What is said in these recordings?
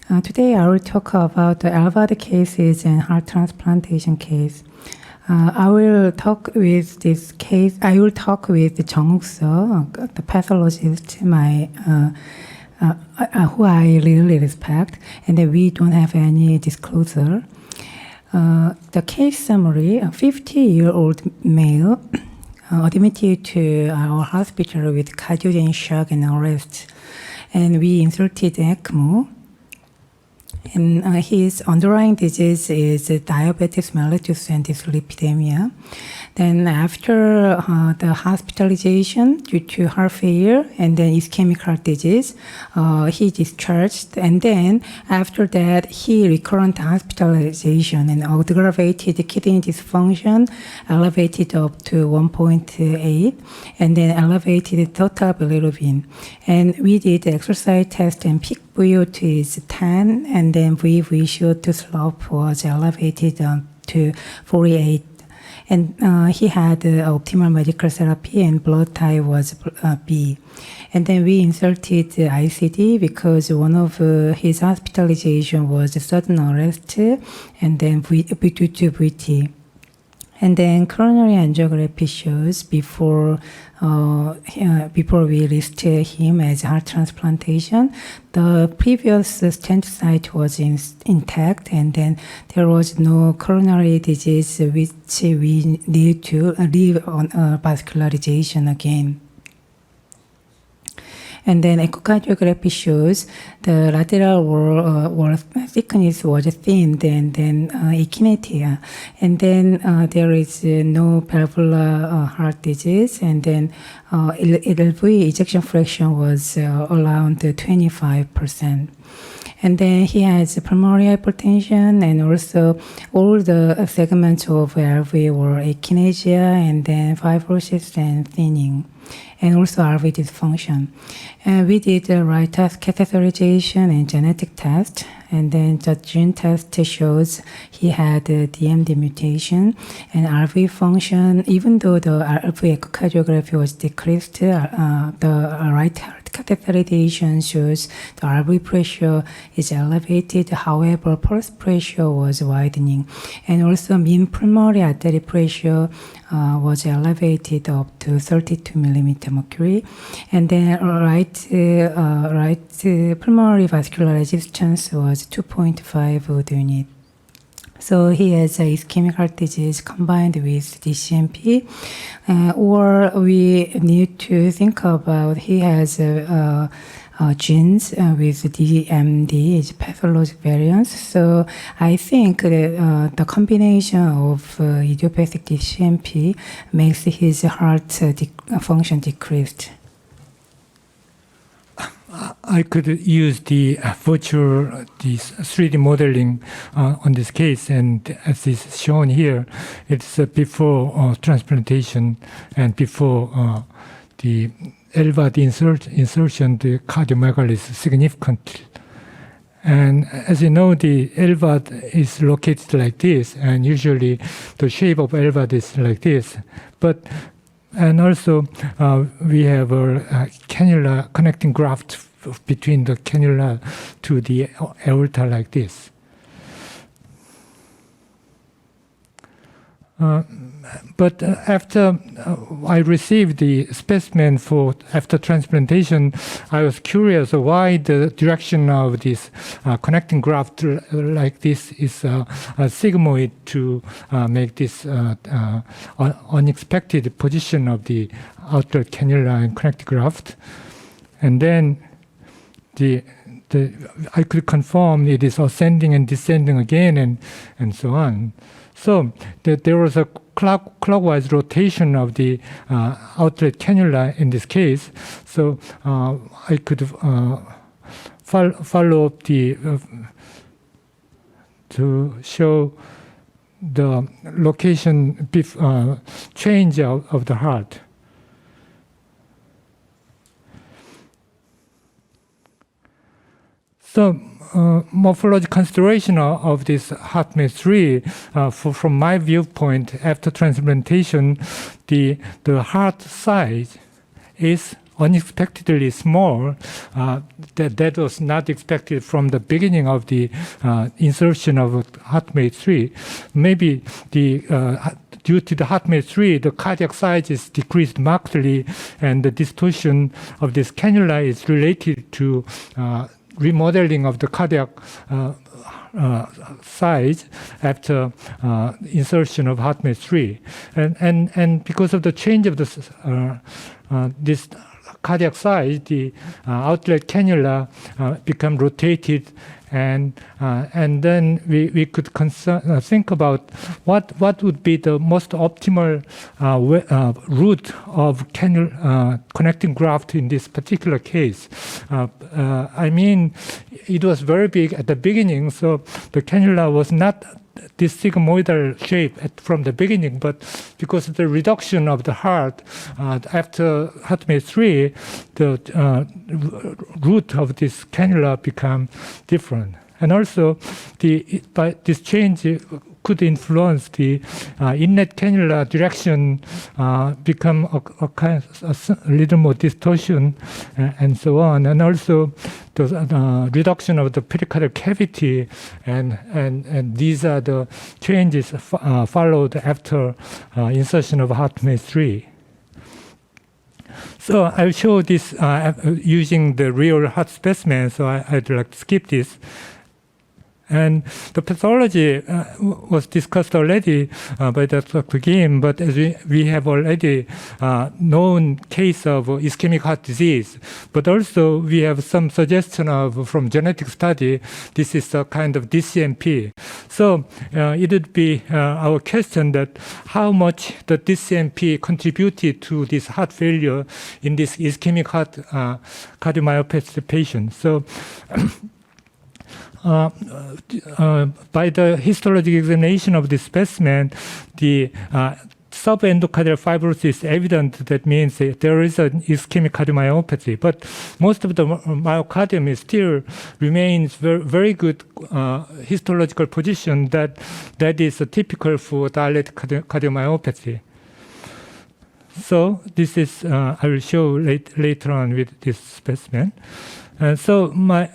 Today I will talk about the LVAD cases and heart transplantation case. I will talk with Jeong-Wook, the pathologist, who I really respect, and we don't have any disclosure. The case summary: a 50-year-old male admitted to our hospital with cardiogenic shock and arrest, and we inserted ECMO. And his underlying disease is diabetes mellitus and dyslipidemia. Then after the hospitalization due to heart failure and then ischemic heart disease, he discharged. And then after that, he recurrent hospitalization and aggravated kidney dysfunction, elevated up to 1.8, and then elevated total bilirubin. And we did exercise test, and peak VO2 is 10, and then VV to slope was elevated to 48. And he had optimal medical therapy, and blood type was B. And then we inserted ICD because one of his hospitalization was sudden arrest, and then due to VT. And then coronary angiography shows before we listed him as heart transplantation, the previous stent site was intact, and then there was no coronary disease which we need to leave on vascularization again. And then echocardiography shows the lateral wall thickness was thin, and then akinesia. And then there is no valvular heart disease, and then LV ejection fraction was around 25%. And then he has pulmonary hypertension, and also all the segments of LV were akinesia, and then fibrosis and thinning, and also RV dysfunction. And we did the right test catheterization and genetic test, and then the gene test shows he had a DMD mutation, and RV function, even though the RV echocardiography was decreased, the right heart catheterization shows the RV pressure is elevated. However, pulse pressure was widening, and also mean pulmonary artery pressure was elevated up to 32 millimeter mercury, and then right pulmonary vascular resistance was 2.5 unit. So he has a ischemic heart disease combined with DCMP, or we need to think about he has genes with DMD, is pathologic variants. So I think that the combination of idiopathic DCMP makes his heart function decreased. I could use the virtual, this 3D modeling on this case, and as is shown here, it's before transplantation and before the LVAD insertion, the cardiomegaly is significant. And as you know, the LVAD is located like this, and usually the shape of LVAD is like this. And also, we have a cannula connecting graft between the cannula to the aorta like this. But after I received the specimen for after transplantation, I was curious why the direction of this connecting graft like this is a sigmoid to make this unexpected position of the outer cannula and connecting graft. And then I could confirm it is ascending and descending again, and so on. So there was a clockwise rotation of the outlet cannula in this case. So I could follow up to show the location change of the heart. So morphological consideration of this HeartMate 3, from my viewpoint, after transplantation, the heart size is unexpectedly small. That was not expected from the beginning of the insertion of HeartMate 3. Maybe due to the HeartMate 3, the cardiac size is decreased markedly, and the distortion of this cannula is related to remodeling of the cardiac size after insertion of HeartMate 3, and because of the change of this cardiac size, the outlet cannula become rotated, and then we could think about what would be the most optimal route of connecting graft in this particular case. I mean, it was very big at the beginning, so the cannula was not this sigmoidal shape from the beginning, but because of the reduction of the heart after HeartMate 3, the root of this cannula become different. And also, by this change could influence the inlet cannula direction, become a little more distortion, and so on. And also, the reduction of the pericardial cavity, and these are the changes followed after insertion of HeartMate 3. So I'll show this using the real heart specimen, so I'd like to skip this. And the pathology was discussed already by Dr. Kim, but as we have already known case of ischemic heart disease, but also we have some suggestion from genetic study, this is a kind of DCMP. So it would be our question that how much the DCMP contributed to this heart failure in this ischemic heart cardiomyopathy patient. So by the histologic examination of this specimen, the subendocardial fibrosis is evident. That means there is an ischemic cardiomyopathy, but most of the myocardium still remains very good histological position that is typical for dilated cardiomyopathy. So this is I will show later on with this specimen. So my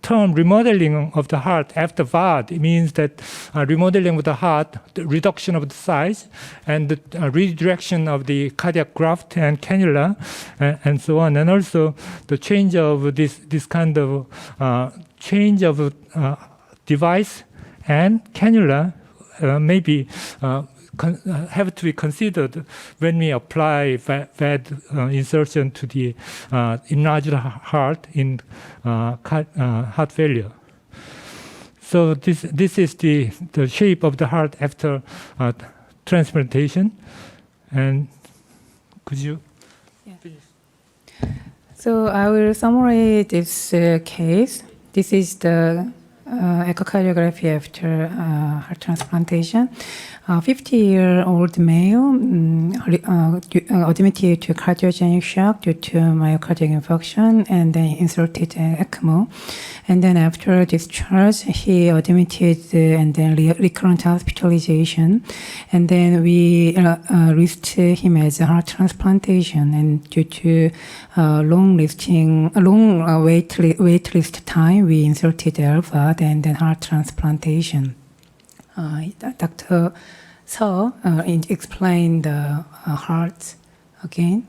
term remodeling of the heart after VAD means that remodeling of the heart, the reduction of the size, and the redirection of the cardiac graft and cannula, and so on, and also the change of this kind of change of device and cannula maybe have to be considered when we apply VAD insertion to the enlarged heart in heart failure. So this is the shape of the heart after transplantation. And could you finish? So I will summarize this case. This is the echocardiography after heart transplantation. 50-year-old male admitted to cardiogenic shock due to myocardial infarction and then inserted ECMO. And then after discharge, he admitted and then recurrent hospitalization. And then we listed him as a heart transplantation. And due to long wait list time, we inserted LVAD and then heart transplantation. Dr. So explain the heart again.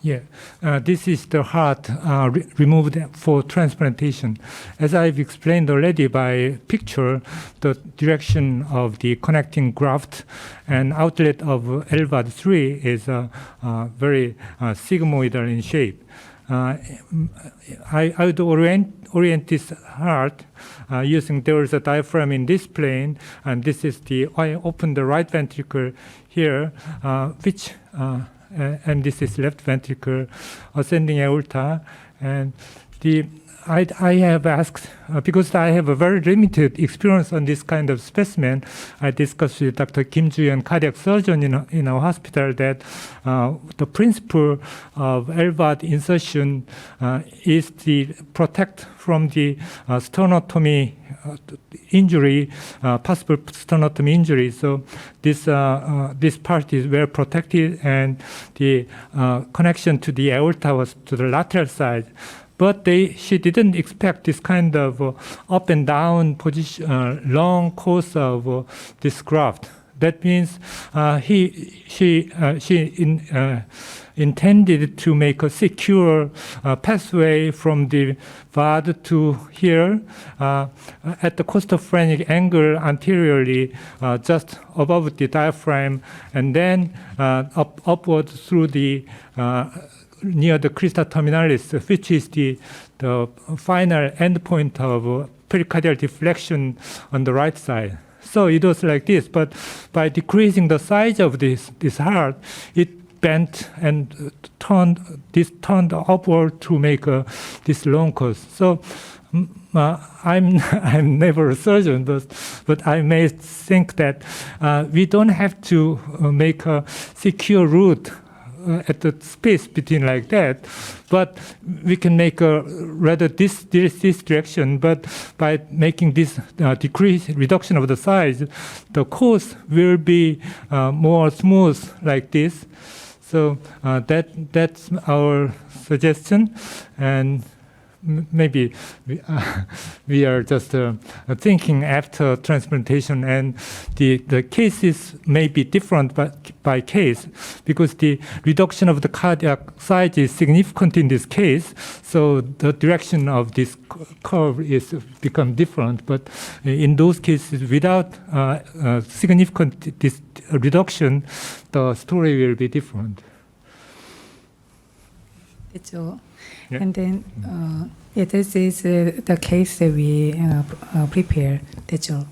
Yeah, this is the heart removed for transplantation. As I've explained already by picture, the direction of the connecting graft and outlet of LVAD 3 is very sigmoidal in shape. I would orient this heart using, there is a diaphragm in this plane, and this is I open the right ventricle here, and this is left ventricle, ascending aorta, and I have asked, because I have a very limited experience on this kind of specimen, I discussed with Dr. Kim Ju-yeon, cardiac surgeon in our hospital, that the principle of LVAD insertion is to protect from the sternotomy injury, possible sternotomy injury. So this part is well protected, and the connection to the aorta was to the lateral side. But she didn't expect this kind of up and down position, long course of this graft. That means she intended to make a secure pathway from the VAD to here at the costophrenic angle anteriorly, just above the diaphragm, and then upward through the near the crista terminalis, which is the final endpoint of pericardial deflection on the right side. So it was like this, but by decreasing the size of this heart, it bent and turned upward to make this long course. So I'm never a surgeon, but I may think that we don't have to make a secure route at the space between like that, but we can make a rather this direction. But by making this reduction of the size, the course will be more smooth like this. So that's our suggestion, and maybe we are just thinking after transplantation, and the cases may be different by case, because the reduction of the cardiac size is significant in this case, so the direction of this curve is become different. But in those cases without significant this reduction, the story will be different. 그렇죠. Yeah. And then, this is the case that we prepare. 됐죠.